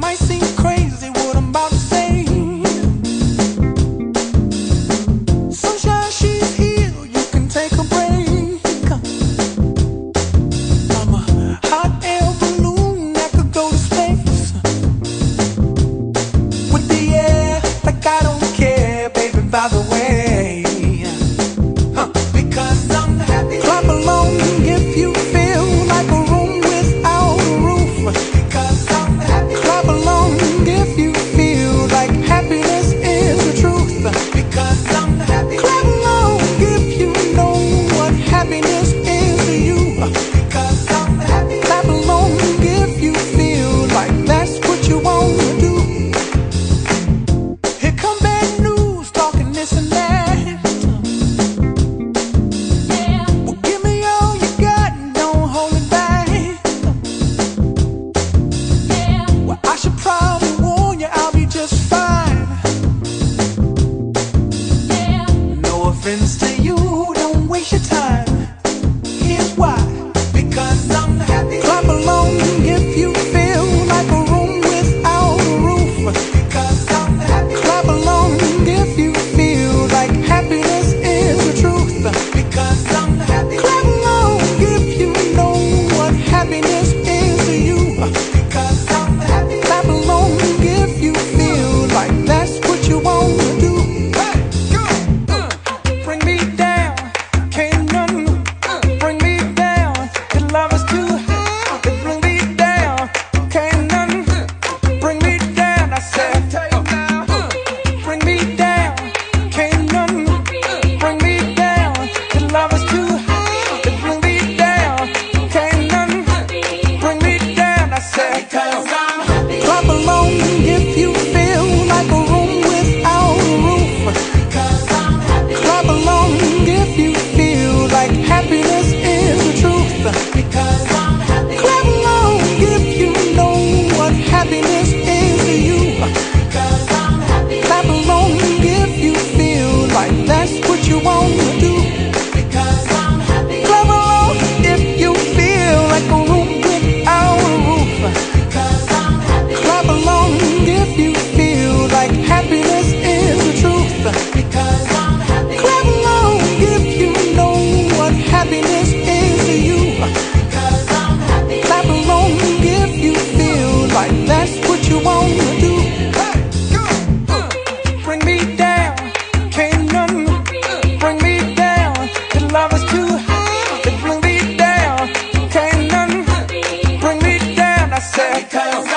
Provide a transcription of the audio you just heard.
might seem crazy what I'm about to say. Sunshine, she's here, you can take a break. I'm a hot air balloon that could go to space with the air, like I don't care, baby, by the way. Because I'm happy. Clap along if you feel like a room without a roof. Because I'm happy. Clap along if you feel like happiness is the truth. Because I'm happy. Clap along if you know what happiness is to you. Because I'm happy. Clap along if you feel like that's what you want to do. Here come bad news, talking this and that. To you, don't waste your time. Here's why. Because I'm happy. Clap along if you feel like a room without a roof. Because I'm happy. Clap along if you feel like happiness is the truth. Because I'm happy. Clap along if you know what happiness is to you. Because I'm happy. Clap along if you feel like that's what you want to do. Bring me down, can't none bring me down. Your love is too high, they bring me down. Can't none bring me down. I said, bring me down, can't none bring me down. Your love is too high, they bring me down. Can't none bring me down. I said, clap along if you feel like a room without a roof. Clap along if you feel like happiness is the truth. Because I'm happy. Clap along if you know what happiness is to you. Because I'm happy. Clap along if you feel like that's what you want to do. Because I'm happy. Clap along if you feel like a room without a roof. Because I'm happy. Clap along if you feel like happiness is the truth. Because I'm happy. Clap along if you know what happiness is to you. Because I'm happy. Clap along if you feel like that's what you want to do. Bring me down, can't none bring me down. Your love is too high, they bring me down. Can't none bring me down. I said, because